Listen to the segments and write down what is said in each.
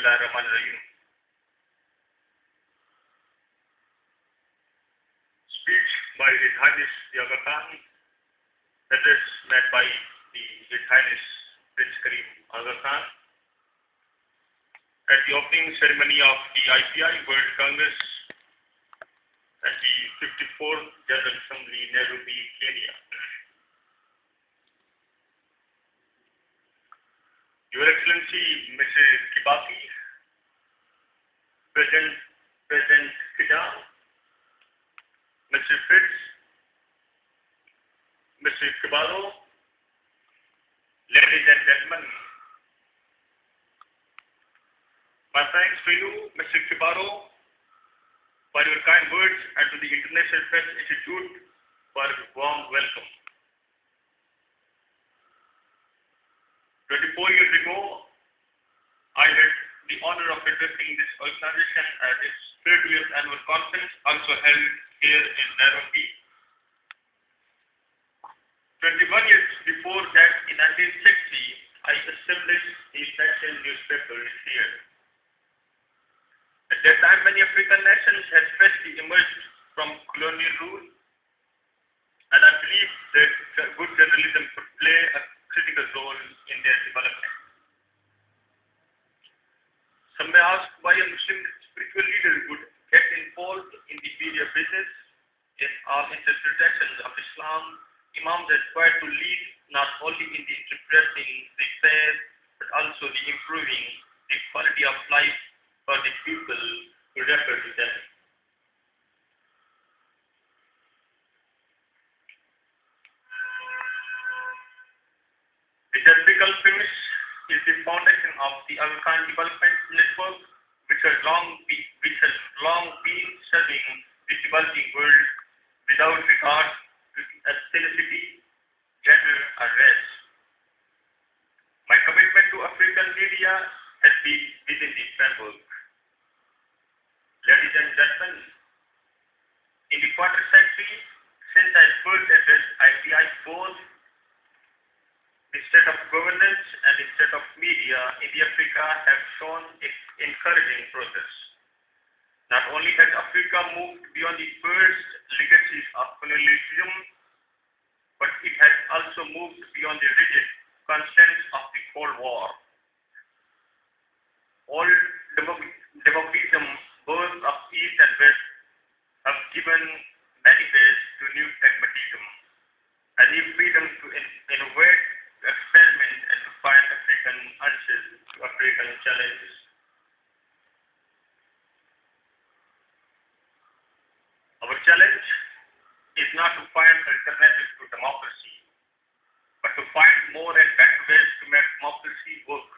Bismillahirrahmanirrahim. Speech by His Highness the Aga Khan, address made by His Highness Prince Karim Aga Khan at the opening ceremony of the IPI World Congress at the 54th General Assembly, Nairobi, Kenya. Your Excellency, Mrs. Kibaki, President Kidam, Mr. Fitz, Mr. Kibaro, ladies and gentlemen, my thanks to you, Mr. Kibaro, for your kind words and to the International Press Institute for a warm welcome. 24 years ago, I had the honor of addressing this organization at its 30th annual conference, also held here in Nairobi. 21 years before that, in 1960, I established the national newspaper here. At that time, many African nations had freshly emerged from colonial rule, and I believe that good journalism could play a critical role in their development. Some may ask why a Muslim spiritual leader would get involved in the media business. In all interpretations of Islam, Imams are required to lead not only in the interpreting the faith, but also the improving the quality of life for the people who refer to them. The theoretical premise is the foundation of the Aga Khan Development Network, which has long been serving the developing world without regard to ethnicity, gender, or race. My commitment to African media has been within this framework. Ladies and gentlemen, in the quarter century since I first addressed IPI 4, the state of governance and the state of media in Africa have shown encouraging progress. Not only has Africa moved beyond the first legacies of colonialism, but it has also moved beyond the rigid constraints of the Cold War. All democratism, both of East and West, have given many ways to new pragmatism and the freedom to innovate, to experiment, and to find African answers to African challenges. Our challenge is not to find alternatives to democracy, but to find more and better ways to make democracy work.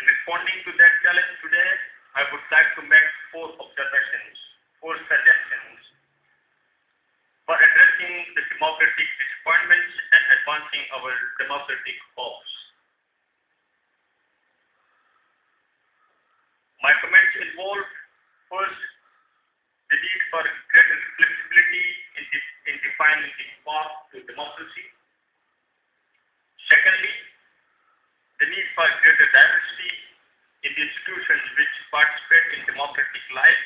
In responding to that challenge today, I would like to make 4 observations, 4 suggestions for addressing the democratic disappointments and advancing our democratic hopes. My comments involve, first, the need for greater flexibility in defining the path to democracy. Secondly, the need for greater diversity in the institutions which participate in democratic life.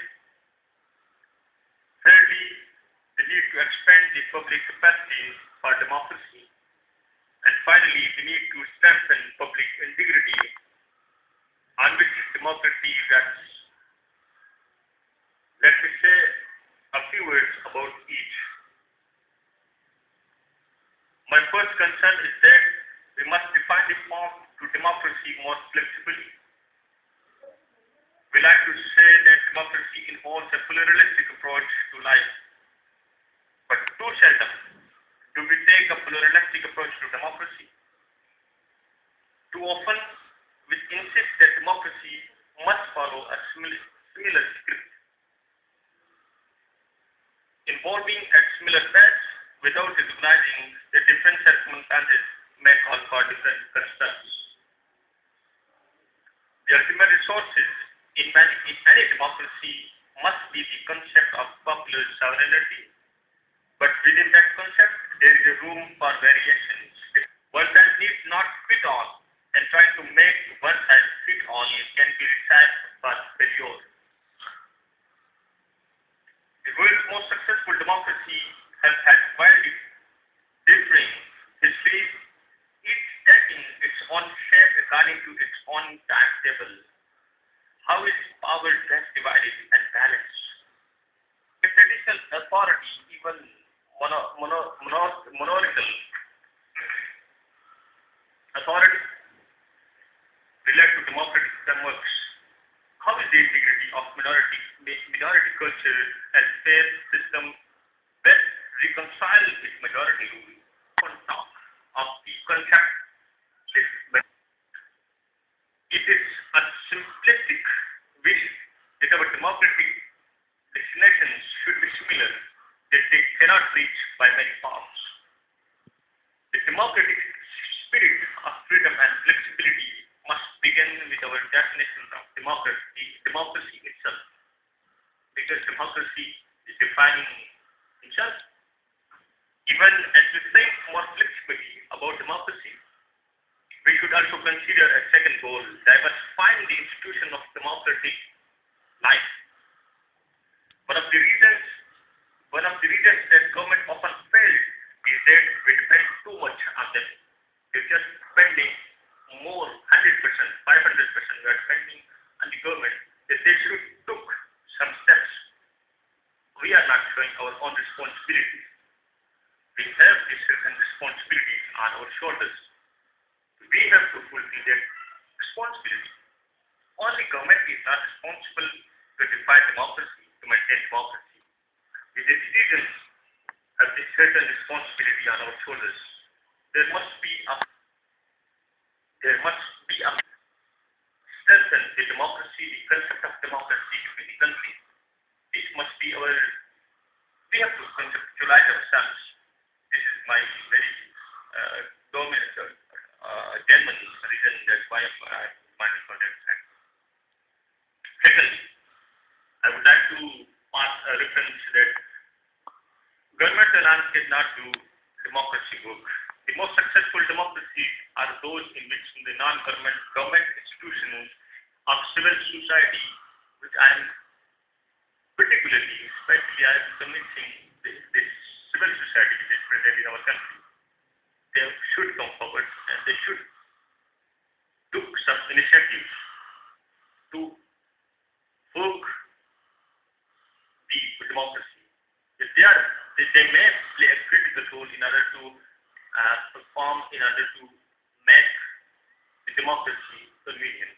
Thirdly, the need to expand the public capacity for democracy. And finally, the need to strengthen public integrity on which democracy rests. Let me say a few words about each. My first concern is that we must define the path to democracy more flexibly. We like to say that democracy involves a pluralistic approach to life. But too seldom do we take a pluralistic approach to democracy. Too often, we insist that democracy must follow a similar script, involving a similar path without recognizing that different circumstances may call for different constructs. The ultimate resources in any democracy must be the concept of popular sovereignty. But within that concept, there is a room for variations. One side needs not fit all and try to make one side fit on can be sad but failure. The world's most successful democracy has had wildly differing histories, each taking its own shape according to its own timetable. How is power best divided and balanced? The traditional authority, even monarchical authority, relate to democratic frameworks. How is the integrity of minority culture and fair system best reconciled with majority rule? On top of the concept, it is a simplistic wish that our democratic destinations should be similar, that they cannot reach by many paths. The democratic spirit of freedom and flexibility must begin with our definition of democracy itself, because democracy is defining itself. Even as we think more flexibly about democracy, we should also consider a second goal, diversifying the institution of democratic life. One of the reasons that government often fails is that we depend too much on them. We're just spending more, 100%, 500%, we are spending on the government, that they should took some steps. We are not showing our own responsibilities. We have these certain responsibilities on our shoulders. We have to fulfill that responsibility. Only government is not responsible to define democracy, to maintain democracy. We the citizens have this certain responsibility on our shoulders. There must be a strengthen the democracy, the concept of democracy between the countries. This must be we have to conceptualize ourselves. This is my very dominant German reason, that's why I'm minded for that fact. Secondly, I would like to pass a reference that government alone cannot do democracy work. The most successful democracies are those in which the government institutions of civil society, which I am especially I am convincing this civil society which is present in our country, they should come forward and they should took some initiatives to work the democracy. If they may play a critical role in order to make the democracy convenient.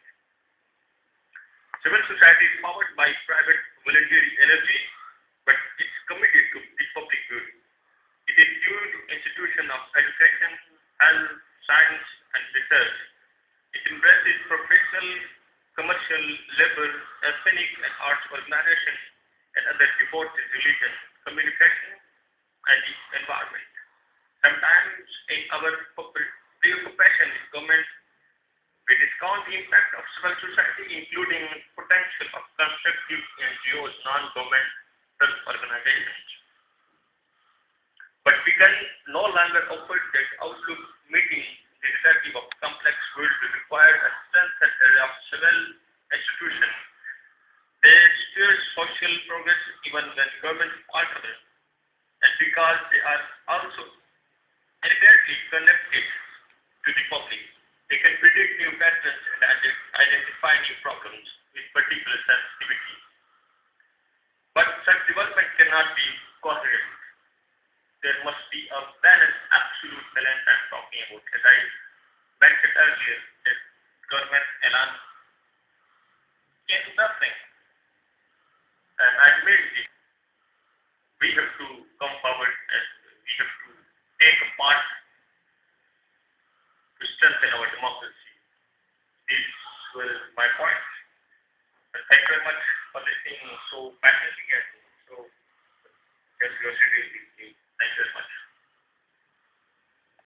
Civil society is powered by private voluntary energy, but it's committed to the public good. It is due to institution of education, health, science, and research. It embraces professional, commercial, labor, ethnic, and arts organizations, and other devoted religion, communication, and the environment. Sometimes in our preoccupation with government, we discount the impact of civil society, including potential of constructive NGOs, non-governmental organizations. But we can no longer offer that outlook, meeting the reality of complex world will require a strengthened area of civil institutions. They steer social progress even when government falter, and because they are also inherently connected to the public. They can predict new patterns and identify new problems with particular sensitivity. But such development cannot be coherent. There must be a balance, absolute balance I'm talking about. As I mentioned earlier, that government alone can do nothing. And I made this. We have to come forward and we have to take a part to strengthen our democracy. These were my points. And thank you very much for listening so passionately and so curiosity.